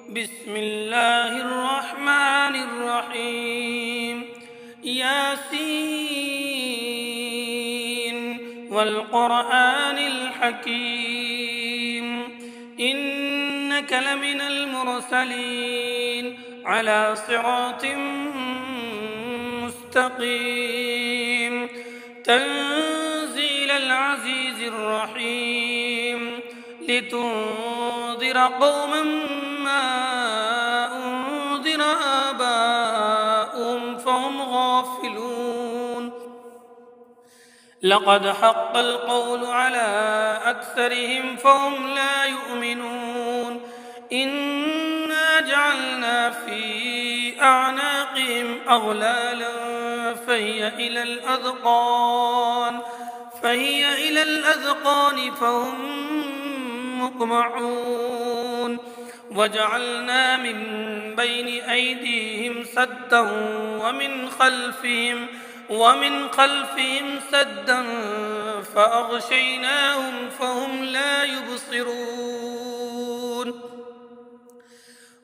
بسم الله الرحمن الرحيم. ياسين والقرآن الحكيم إنك لمن المرسلين على صراط مستقيم تنزيل العزيز الرحيم لتنذر قوما ما أنذر آباؤهم فهم غافلون. لقد حق القول على أكثرهم فهم لا يؤمنون. إنا جعلنا في أعناقهم أغلالا فهي إلى الأذقان فهم مقمحون. وجعلنا من بين أيديهم سدا ومن خلفهم سدا فأغشيناهم فهم لا يبصرون.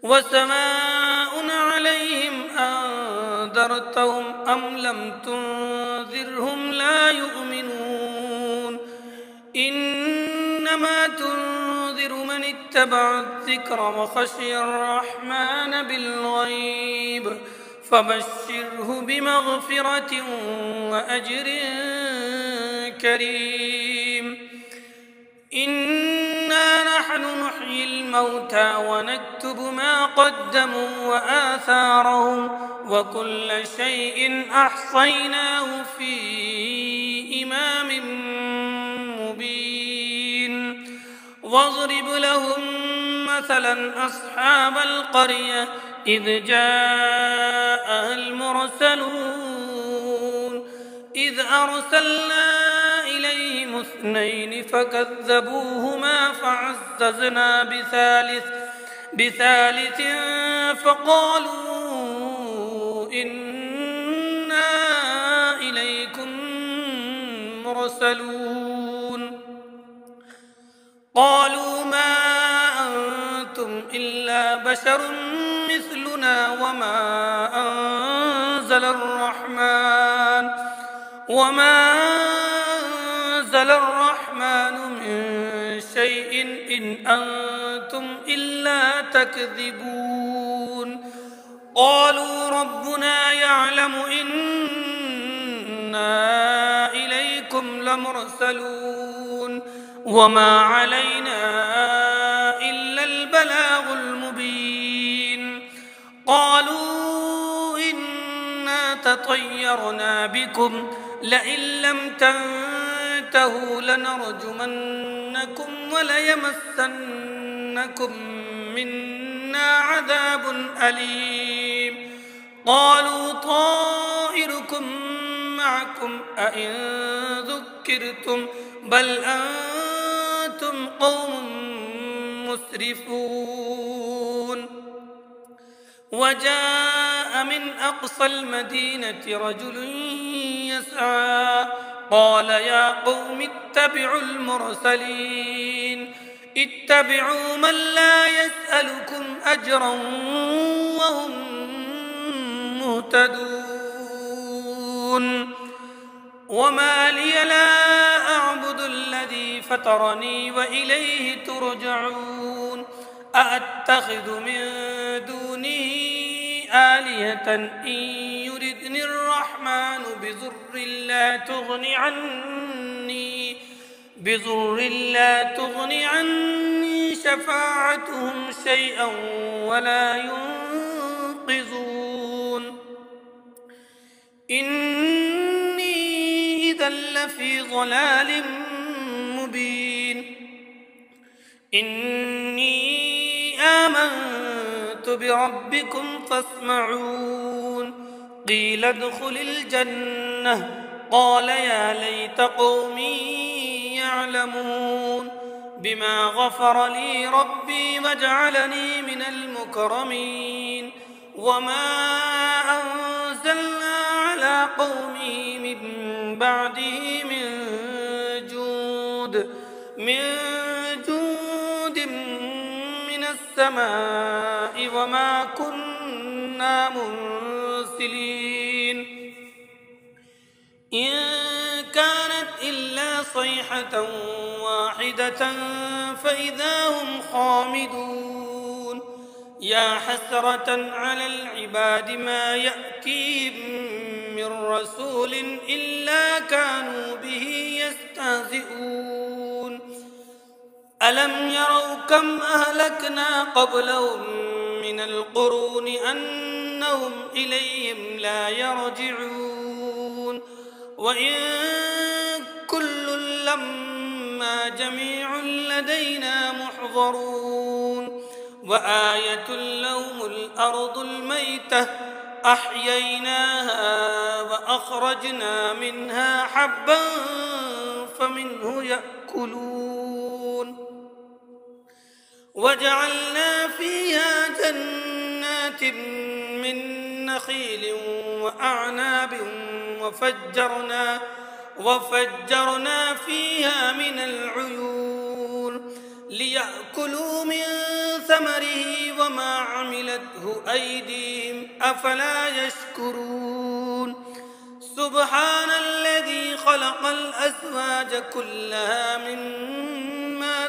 وسماء عليهم أنذرتهم أم لم تنذرهم لا يؤمنون. إنما تنذر من اتبع الذكر وخشي الرحمن بالغيب فبشره بمغفرة وأجر كريم. إنا نحن نحيي الموتى ونكتب ما قدموا وآثارهم وكل شيء أحصيناه في إمام مبين. واضرب لهم مثلا أصحاب القرية إذ جاءها المرسلون إذ أرسلنا إليهم 2 فكذبوهما فعززنا بثالث فقالوا إنا إليكم مرسلون. قالوا ما أنتم إلا بشر مثلنا وما أنزل الرحمن من شيء إن أنتم إلا تكذبون. قالوا ربنا يعلم إنا إليكم لمرسلون وما علينا إلا البلاغ المبين. قالوا إنا تطيرنا بكم لئن لم تنتهوا لنرجمنكم وليمسنكم منا عذاب أليم. قالوا طائركم معكم أئن ذكرتم بل أنتم قوم مسرفون. وجاء من أقصى المدينة رجل يسعى قال يا قوم اتبعوا المرسلين اتبعوا من لا يسألكم أجرا وهم مهتدون. وما لي لا أعبد الذي فطرني وإليه ترجعون. أأتخذ من دونه آلهة إن يردني الرحمن بضر لا تغن عني شفاعتهم شيئا ولا ينقذون. إني إذا لفي ضلال مبين. إني آمنت بربكم فاسمعون. قيل ادخل الجنة قال يا ليت قومي يعلمون بما غفر لي ربي وجعلني من المكرمين. وما أنزلنا على قومه من بعده من جود من السماء وما كنا منزلين إن كانت إلا صيحة واحدة فإذا هم خامدون يا حسرة على العباد ما يأتيهم من رسول إلا كانوا به يستهزئون ألم يروا كم أهلكنا قبلهم من القرون أنهم إليهم لا يرجعون وإن كل لما جميع لدينا محضرون وآية لهم الأرض الميتة أحييناها وأخرجنا منها حبا فمنه يأكلون وجعلنا فيها جنات من نخيل وأعناب وفجرنا فيها من العيون ليأكلوا من ثمره وما عملته أيديهم أفلا يشكرون سبحان الذي خلق الأزواج كلها مما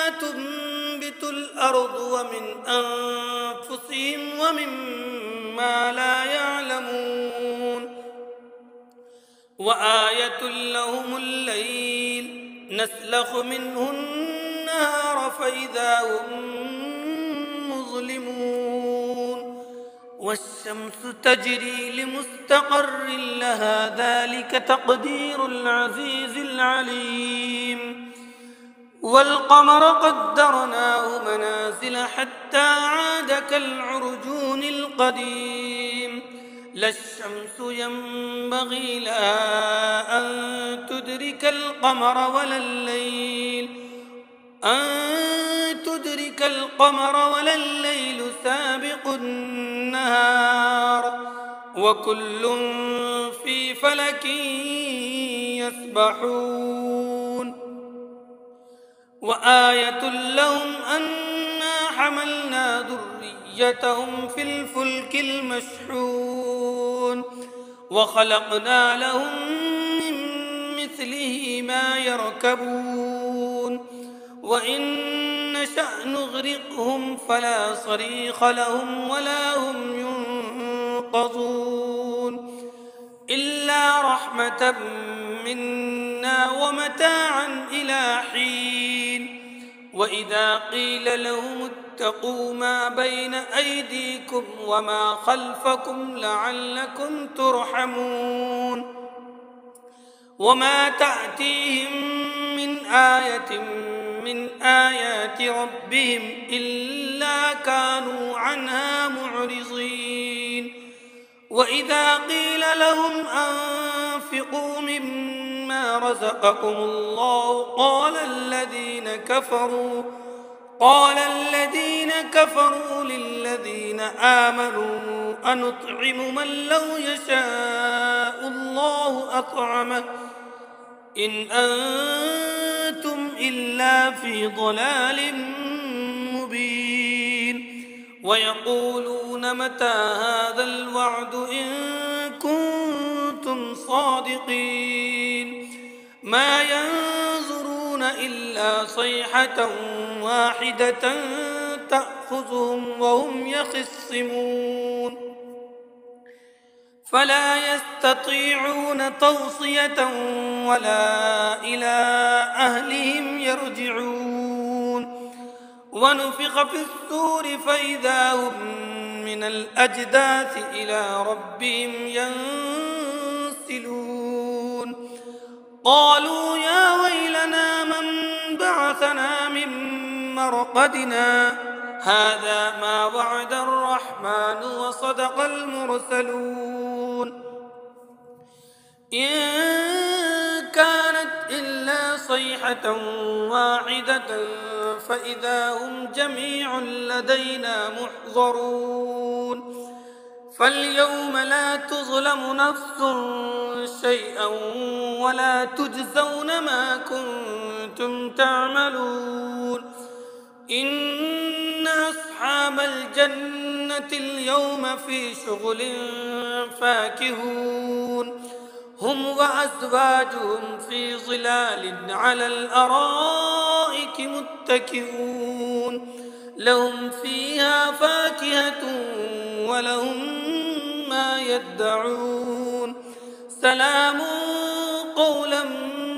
تنبت الأرض ومن أنفسهم ومما لا يعلمون وآية لهم الليل نسلخ منه النهار فإذا هم مظلمون والشمس تجري لمستقر لها ذلك تقدير العزيز العليم والقمر قدرناه منازل حتى عاد كالعرجون القديم لا الشمس ينبغي لها أن تدرك القمر ولا الليل سابق النهار وكل في فلك يسبحون وآية لهم أنا حملنا ذريتهم في الفلك المشحون وخلقنا لهم من مثله ما يركبون وإن نشأ نغرقهم فلا صريخ لهم ولا هم ينقذون إلا رحمة منا ومتاعا إلى حين وإذا قيل لهم اتقوا ما بين أيديكم وما خلفكم لعلكم ترحمون وما تأتيهم من آية من آيات ربهم إلا كانوا عنها معرضين وإذا قيل لهم أنفقوا مما رزقكم الله قال الذين كفروا للذين آمنوا أنطعم من لو يشاء الله أطعمه إن أنتم إلا في ضلال مبين ويقولون متى هذا الوعد إن كنتم صادقين ما ينظرون إلا صيحة واحدة تأخذهم وهم يخصمون فلا يستطيعون توصية ولا إلى أهلهم يرجعون ونفخ في الصور فإذا هم من الأجداث إلى ربهم ينسلون قالوا يا ويلنا من بعثنا من مرقدنا هذا ما وعد الرحمن وصدق المرسلون إن كانت إلا صيحة واحدة فإذا هم جميع لدينا محضرون فاليوم لا تظلم نفس شيئا ولا تجزون ما كنتم تعملون أصحاب الجنة اليوم في شغل فاكهون هم وأزواجهم في ظلال على الأرائك متكئون لهم فيها فاكهة ولهم ما يدعون سلام قولا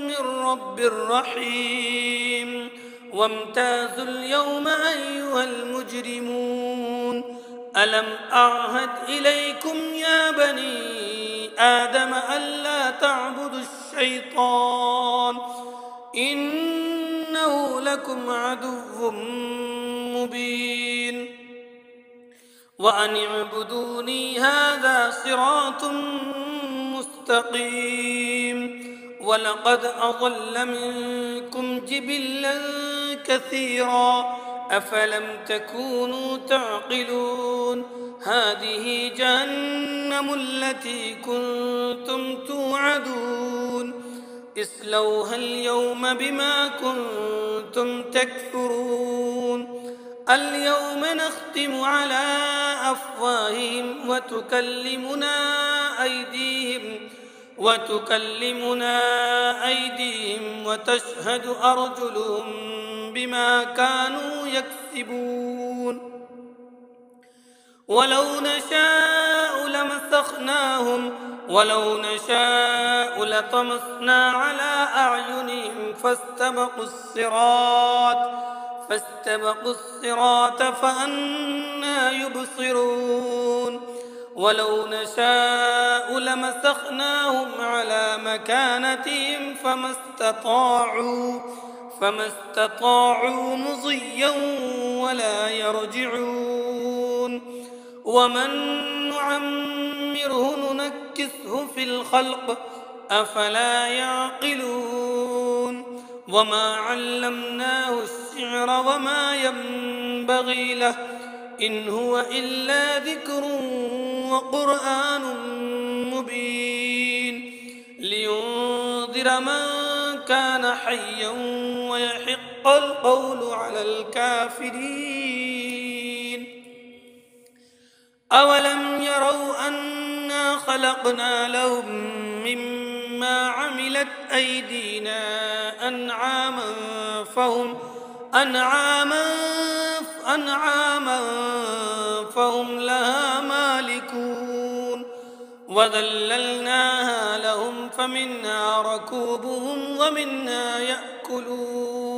من رب رحيم وامتازوا اليوم أيها المجرمون ألم أعهد إليكم يا بني آدم ألا تعبدوا الشيطان إنه لكم عدو مبين وأن اعبدوني هذا صراط مستقيم ولقد أضل منكم جبلا كثيرا أفلم تكونوا تعقلون هذه جهنم التي كنتم توعدون اصلوها اليوم بما كنتم تكفرون اليوم نختم على أفواههم وتكلمنا أيديهم وتشهد أرجلهم بما كانوا يكسبون ولو نشاء لطمسنا على أعينهم فاستبقوا الصراط فأنى يبصرون ولو نشاء لمسخناهم على مكانتهم فما استطاعوا مضيا ولا يرجعون ومن نعمره ننكسه في الخلق أفلا يعقلون وما علمناه الشعر وما ينبغي له إن هو إلا ذكر وقرآن مبين لينذر من كان حيا ويحق القول على الكافرين أولم يروا أنا خلقنا لهم مما عملت أيدينا أنعاما فهم لها مالكون وذللناها لهم فمنها ركوبهم ومنها يأكلون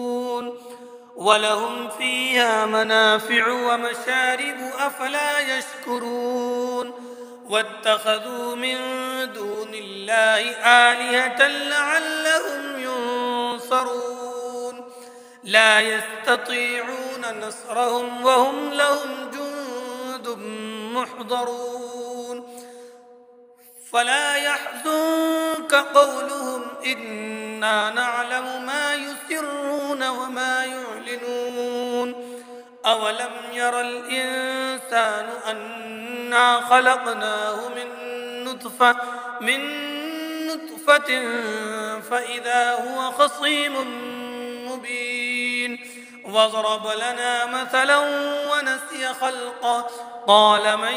ولهم فيها منافع ومشارب أفلا يشكرون واتخذوا من دون الله آلهة لعلهم ينصرون لا يستطيعون نصرهم وهم لهم جند محضرون فلا يحزنك قولهم إنا نعلم ما يسرون وما يعلنون أولم ير الإنسان أنا خلقناه من نطفة فإذا هو خصيم مبين وضرب لنا مثلا ونسي خلقه قال من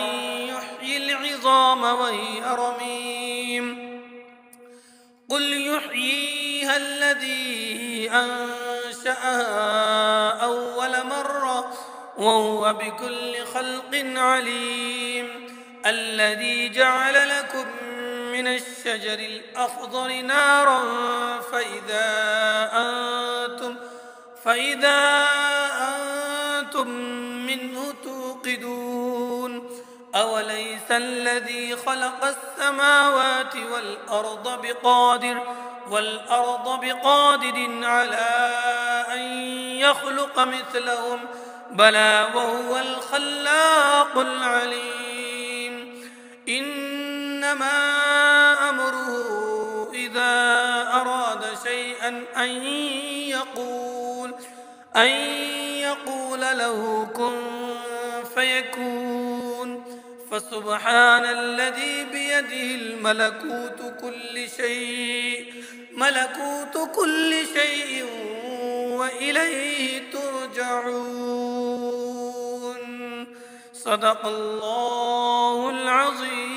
يحيي العظام وهي رميم قل يحييها الذي أنشأها أول مرة وهو بكل خلق عليم الذي جعل لكم من الشجر الأخضر نارا فإذا أنتم منه توقدون أوليس الذي خلق السماوات والأرض بقادر على أن يخلق مثلهم بلى وهو الخلاق العليم إنما أمره إذا أراد شيئا أن يقول له كن فيكون فسبحان الذي بيده ملكوت كل شيء وإليه ترجعون صدق الله العظيم.